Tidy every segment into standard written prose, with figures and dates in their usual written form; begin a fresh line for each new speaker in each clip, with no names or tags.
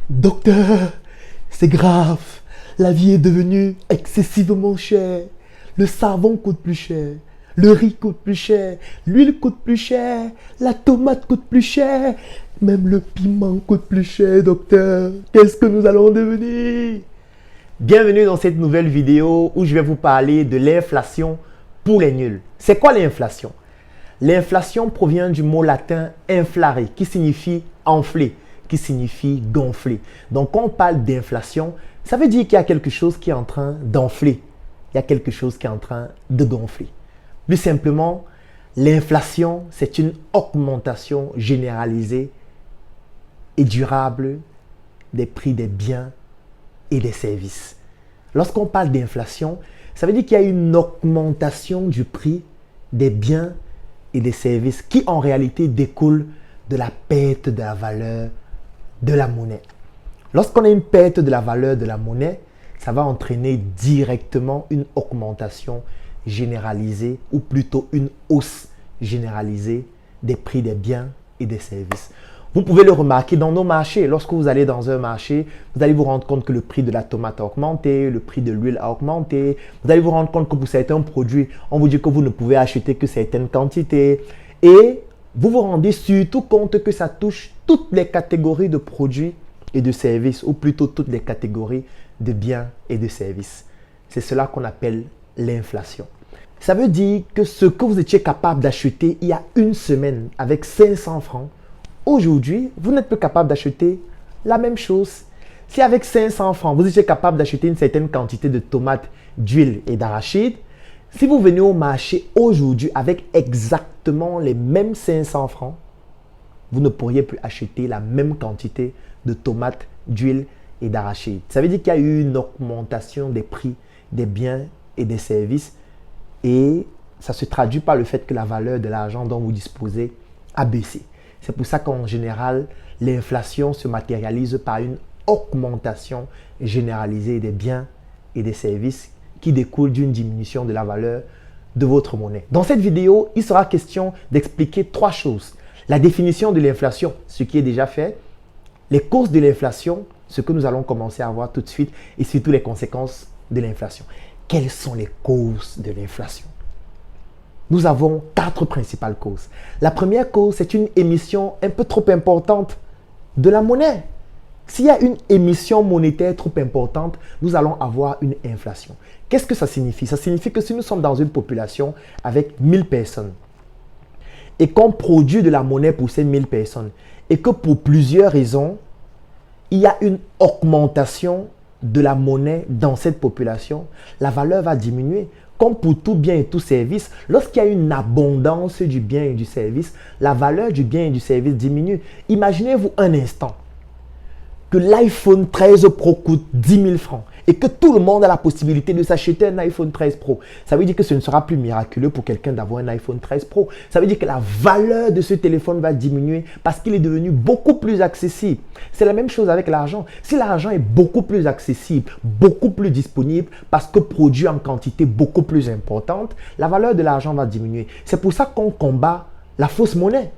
Docteur, c'est grave. La vie est devenue excessivement chère. Le savon coûte plus cher. Le riz coûte plus cher. L'huile coûte plus cher. La tomate coûte plus cher. Même le piment coûte plus cher, docteur. Qu'est-ce que nous allons devenir? Bienvenue dans cette nouvelle vidéo où je vais vous parler de l'inflation pour les nuls. C'est quoi l'inflation? L'inflation provient du mot latin inflare qui signifie enfler, qui signifie gonfler. Donc quand on parle d'inflation, ça veut dire qu'il y a quelque chose qui est en train d'enfler. Il y a quelque chose qui est en train de gonfler. Plus simplement, l'inflation, c'est une augmentation généralisée et durable des prix des biens et des services. Lorsqu'on parle d'inflation, ça veut dire qu'il y a une augmentation du prix des biens et des services qui en réalité découle de la perte de la valeur de la monnaie. Lorsqu'on a une perte de la valeur de la monnaie, ça va entraîner directement une augmentation généralisée ou plutôt une hausse généralisée des prix des biens et des services. Vous pouvez le remarquer dans nos marchés. Lorsque vous allez dans un marché, vous allez vous rendre compte que le prix de la tomate a augmenté, le prix de l'huile a augmenté. Vous allez vous rendre compte que pour certains produits, on vous dit que vous ne pouvez acheter que certaines quantités. Et vous vous rendez surtout compte que ça touche toutes les catégories de produits et de services, ou plutôt toutes les catégories de biens et de services. C'est cela qu'on appelle l'inflation. Ça veut dire que ce que vous étiez capable d'acheter il y a une semaine avec 500 francs, aujourd'hui, vous n'êtes plus capable d'acheter la même chose. Si avec 500 francs, vous étiez capable d'acheter une certaine quantité de tomates, d'huile et d'arachides, si vous venez au marché aujourd'hui avec exactement les mêmes 500 francs, vous ne pourriez plus acheter la même quantité de tomates, d'huile et d'arachides. Ça veut dire qu'il y a eu une augmentation des prix des biens et des services et ça se traduit par le fait que la valeur de l'argent dont vous disposez a baissé. C'est pour ça qu'en général, l'inflation se matérialise par une augmentation généralisée des biens et des services qui découle d'une diminution de la valeur de votre monnaie. Dans cette vidéo, il sera question d'expliquer trois choses. La définition de l'inflation, ce qui est déjà fait, les causes de l'inflation, ce que nous allons commencer à voir tout de suite, et surtout les conséquences de l'inflation. Quelles sont les causes de l'inflation? Nous avons quatre principales causes. La première cause, c'est une émission un peu trop importante de la monnaie. S'il y a une émission monétaire trop importante, nous allons avoir une inflation. Qu'est-ce que ça signifie? Ça signifie que si nous sommes dans une population avec 1000 personnes et qu'on produit de la monnaie pour ces 1000 personnes et que pour plusieurs raisons, il y a une augmentation de la monnaie dans cette population, la valeur va diminuer. Comme pour tout bien et tout service, lorsqu'il y a une abondance du bien et du service, la valeur du bien et du service diminue. Imaginez-vous un instant que l'iPhone 13 Pro coûte 10 000 francs et que tout le monde a la possibilité de s'acheter un iPhone 13 Pro. Ça veut dire que ce ne sera plus miraculeux pour quelqu'un d'avoir un iPhone 13 Pro. Ça veut dire que la valeur de ce téléphone va diminuer parce qu'il est devenu beaucoup plus accessible. C'est la même chose avec l'argent. Si l'argent est beaucoup plus accessible, beaucoup plus disponible parce que produit en quantité beaucoup plus importante, la valeur de l'argent va diminuer. C'est pour ça qu'on combat la fausse monnaie.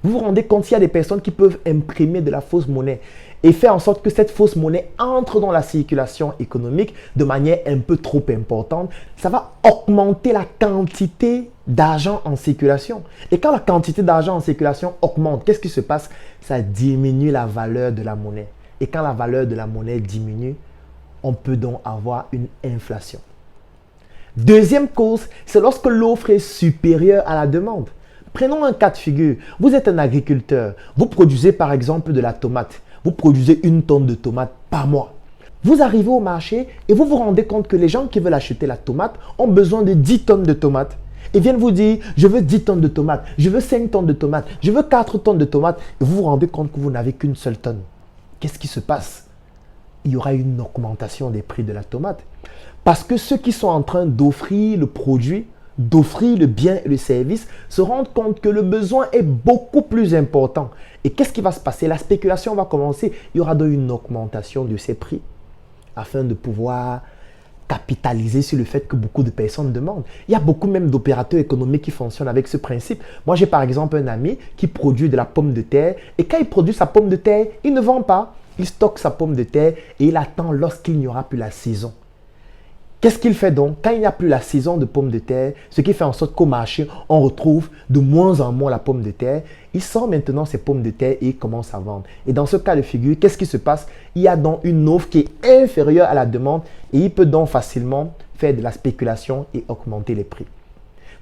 Vous vous rendez compte qu'il y a des personnes qui peuvent imprimer de la fausse monnaie et faire en sorte que cette fausse monnaie entre dans la circulation économique de manière un peu trop importante. Ça va augmenter la quantité d'argent en circulation. Et quand la quantité d'argent en circulation augmente, qu'est-ce qui se passe? Ça diminue la valeur de la monnaie. Et quand la valeur de la monnaie diminue, on peut donc avoir une inflation. Deuxième cause, c'est lorsque l'offre est supérieure à la demande. Prenons un cas de figure. Vous êtes un agriculteur. Vous produisez par exemple de la tomate. Vous produisez 1 tonne de tomates par mois. Vous arrivez au marché et vous vous rendez compte que les gens qui veulent acheter la tomate ont besoin de 10 tonnes de tomates. Ils viennent vous dire, je veux 10 tonnes de tomates, je veux 5 tonnes de tomates, je veux 4 tonnes de tomates. Et vous vous rendez compte que vous n'avez qu'une seule tonne. Qu'est-ce qui se passe? Il y aura une augmentation des prix de la tomate. Parce que ceux qui sont en train d'offrir le produit, d'offrir le bien et le service, se rendent compte que le besoin est beaucoup plus important. Et qu'est-ce qui va se passer? La spéculation va commencer. Il y aura donc une augmentation de ces prix afin de pouvoir capitaliser sur le fait que beaucoup de personnes demandent. Il y a beaucoup même d'opérateurs économiques qui fonctionnent avec ce principe. Moi, j'ai par exemple un ami qui produit de la pomme de terre et quand il produit sa pomme de terre, il ne vend pas. Il stocke sa pomme de terre et il attend lorsqu'il n'y aura plus la saison. Qu'est-ce qu'il fait donc? Quand il n'y a plus la saison de pommes de terre, ce qui fait en sorte qu'au marché, on retrouve de moins en moins la pomme de terre. Il sort maintenant ses pommes de terre et il commence à vendre. Et dans ce cas de figure, qu'est-ce qui se passe? Il y a donc une offre qui est inférieure à la demande et il peut donc facilement faire de la spéculation et augmenter les prix.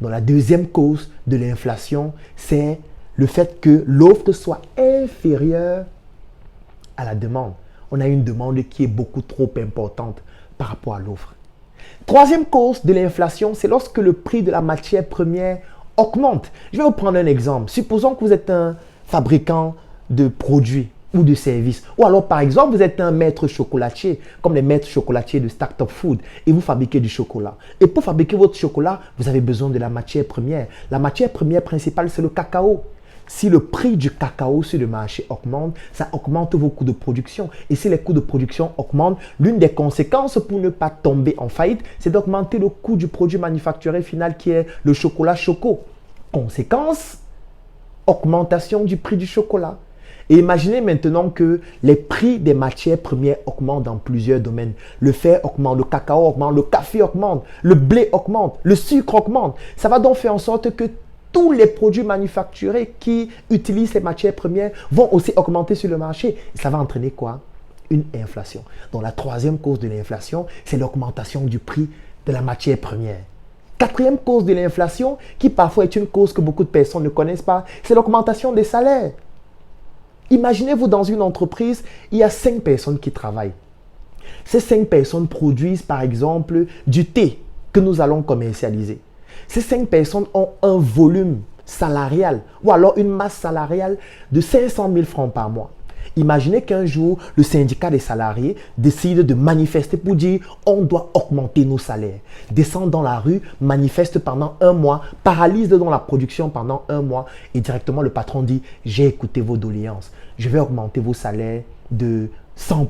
Donc la deuxième cause de l'inflation, c'est le fait que l'offre soit inférieure à la demande. On a une demande qui est beaucoup trop importante par rapport à l'offre. Troisième cause de l'inflation, c'est lorsque le prix de la matière première augmente. Je vais vous prendre un exemple. Supposons que vous êtes un fabricant de produits ou de services. Ou alors, par exemple, vous êtes un maître chocolatier, comme les maîtres chocolatiers de Startup Food, et vous fabriquez du chocolat. Et pour fabriquer votre chocolat, vous avez besoin de la matière première. La matière première principale, c'est le cacao. Si le prix du cacao sur le marché augmente, ça augmente vos coûts de production. Et si les coûts de production augmentent, l'une des conséquences pour ne pas tomber en faillite, c'est d'augmenter le coût du produit manufacturé final qui est le chocolat choco. Conséquence, augmentation du prix du chocolat. Et imaginez maintenant que les prix des matières premières augmentent dans plusieurs domaines. Le fer augmente, le cacao augmente, le café augmente, le blé augmente, le sucre augmente. Ça va donc faire en sorte que tous les produits manufacturés qui utilisent ces matières premières vont aussi augmenter sur le marché. Et ça va entraîner quoi? Une inflation. Donc la troisième cause de l'inflation, c'est l'augmentation du prix de la matière première. Quatrième cause de l'inflation, qui parfois est une cause que beaucoup de personnes ne connaissent pas, c'est l'augmentation des salaires. Imaginez-vous dans une entreprise, il y a 5 personnes qui travaillent. Ces 5 personnes produisent par exemple du thé que nous allons commercialiser. Ces 5 personnes ont un volume salarial ou alors une masse salariale de 500 000 francs par mois. Imaginez qu'un jour, le syndicat des salariés décide de manifester pour dire on doit augmenter nos salaires. Descend dans la rue, manifeste pendant un mois, paralyse dans la production pendant un mois et directement le patron dit j'ai écouté vos doléances, je vais augmenter vos salaires de 100%.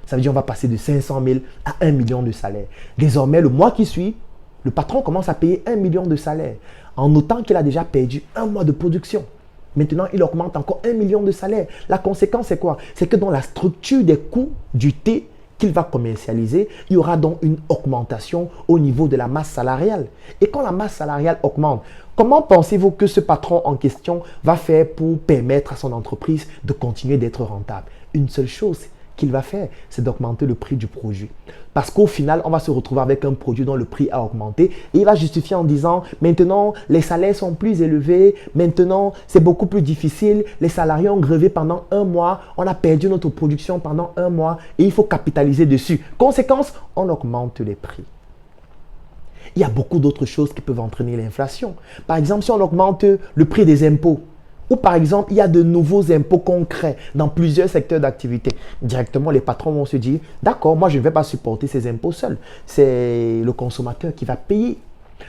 Ça veut dire on va passer de 500 000 à 1 million de salaires. Désormais, le mois qui suit, le patron commence à payer 1 million de salaire en notant qu'il a déjà perdu un mois de production. Maintenant, il augmente encore 1 million de salaire. La conséquence, c'est quoi? C'est que dans la structure des coûts du thé qu'il va commercialiser, il y aura donc une augmentation au niveau de la masse salariale. Et quand la masse salariale augmente, comment pensez-vous que ce patron en question va faire pour permettre à son entreprise de continuer d'être rentable? Une seule chose qu'il va faire, c'est d'augmenter le prix du produit. Parce qu'au final, on va se retrouver avec un produit dont le prix a augmenté et il va justifier en disant maintenant les salaires sont plus élevés, maintenant c'est beaucoup plus difficile, les salariés ont grévé pendant un mois, on a perdu notre production pendant un mois et il faut capitaliser dessus. Conséquence, on augmente les prix. Il y a beaucoup d'autres choses qui peuvent entraîner l'inflation. Par exemple, si on augmente le prix des impôts, ou par exemple, il y a de nouveaux impôts concrets dans plusieurs secteurs d'activité. Directement, les patrons vont se dire, d'accord, moi je ne vais pas supporter ces impôts seul. C'est le consommateur qui va payer.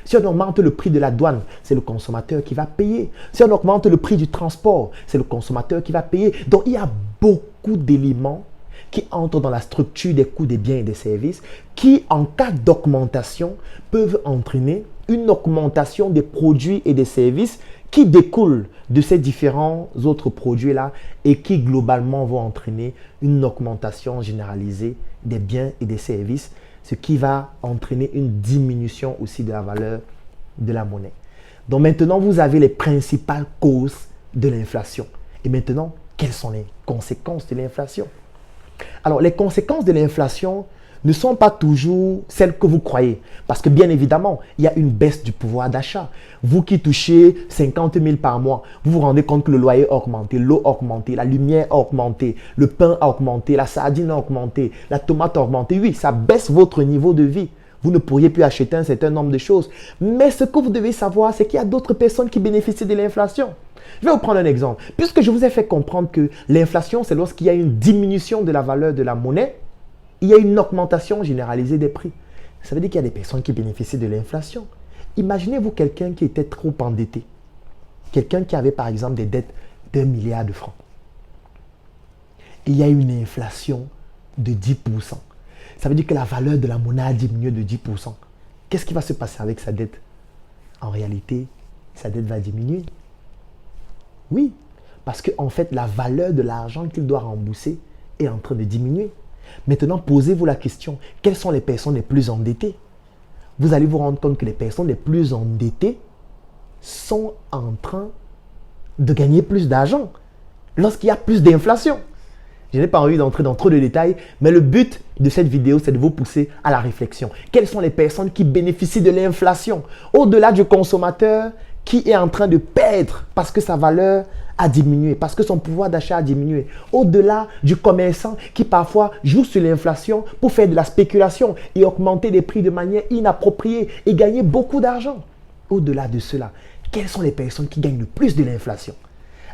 Si on augmente le prix de la douane, c'est le consommateur qui va payer. Si on augmente le prix du transport, c'est le consommateur qui va payer. Donc, il y a beaucoup d'éléments qui entrent dans la structure des coûts des biens et des services qui, en cas d'augmentation, peuvent entraîner une augmentation des produits et des services qui découlent de ces différents autres produits-là et qui globalement vont entraîner une augmentation généralisée des biens et des services, ce qui va entraîner une diminution aussi de la valeur de la monnaie. Donc maintenant, vous avez les principales causes de l'inflation. Et maintenant, quelles sont les conséquences de l'inflation? Alors, les conséquences de l'inflation ne sont pas toujours celles que vous croyez. Parce que bien évidemment, il y a une baisse du pouvoir d'achat. Vous qui touchez 50 000 par mois, vous vous rendez compte que le loyer a augmenté, l'eau a augmenté, la lumière a augmenté, le pain a augmenté, la sardine a augmenté, la tomate a augmenté. Oui, ça baisse votre niveau de vie. Vous ne pourriez plus acheter un certain nombre de choses. Mais ce que vous devez savoir, c'est qu'il y a d'autres personnes qui bénéficient de l'inflation. Je vais vous prendre un exemple. Puisque je vous ai fait comprendre que l'inflation, c'est lorsqu'il y a une diminution de la valeur de la monnaie, il y a une augmentation généralisée des prix. Ça veut dire qu'il y a des personnes qui bénéficient de l'inflation. Imaginez-vous quelqu'un qui était trop endetté. Quelqu'un qui avait par exemple des dettes d'1 milliard de francs. Il y a une inflation de 10%. Ça veut dire que la valeur de la monnaie a diminué de 10%. Qu'est-ce qui va se passer avec sa dette? En réalité, sa dette va diminuer. Oui, parce qu'en fait, la valeur de l'argent qu'il doit rembourser est en train de diminuer. Maintenant, posez-vous la question, quelles sont les personnes les plus endettées? Vous allez vous rendre compte que les personnes les plus endettées sont en train de gagner plus d'argent lorsqu'il y a plus d'inflation. Je n'ai pas envie d'entrer dans trop de détails, mais le but de cette vidéo, c'est de vous pousser à la réflexion. Quelles sont les personnes qui bénéficient de l'inflation? Au-delà du consommateur qui est en train de perdre parce que sa valeur a diminué, parce que son pouvoir d'achat a diminué. Au-delà du commerçant qui parfois joue sur l'inflation pour faire de la spéculation et augmenter les prix de manière inappropriée et gagner beaucoup d'argent. Au-delà de cela, quelles sont les personnes qui gagnent le plus de l'inflation?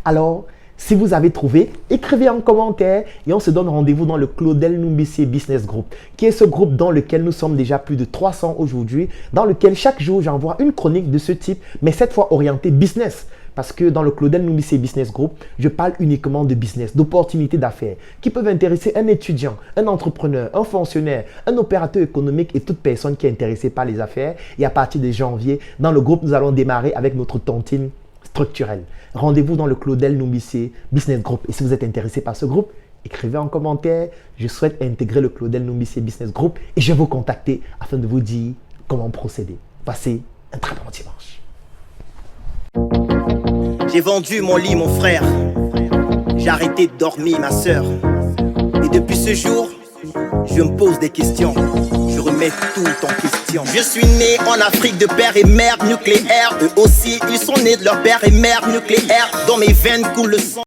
Alors, si vous avez trouvé, écrivez en commentaire et on se donne rendez-vous dans le Claudel Numbissier Business Group, qui est ce groupe dans lequel nous sommes déjà plus de 300 aujourd'hui, dans lequel chaque jour j'envoie une chronique de ce type, mais cette fois orientée business. Parce que dans le Claudel Numbissier Business Group, je parle uniquement de business, d'opportunités d'affaires qui peuvent intéresser un étudiant, un entrepreneur, un fonctionnaire, un opérateur économique et toute personne qui est intéressée par les affaires. Et à partir de janvier, dans le groupe, nous allons démarrer avec notre tontine structurelle. Rendez-vous dans le Claudel Numbissier Business Group. Et si vous êtes intéressé par ce groupe, écrivez en commentaire. Je souhaite intégrer le Claudel Numbissier Business Group et je vais vous contacter afin de vous dire comment procéder. Passez un très bon dimanche.
J'ai vendu mon lit, mon frère. J'ai arrêté de dormir, ma soeur. Et depuis ce jour, je me pose des questions. Je remets tout en question. Je suis né en Afrique de père et mère nucléaire. Eux aussi, ils sont nés de leur père et mère nucléaire. Dans mes veines coule le sang.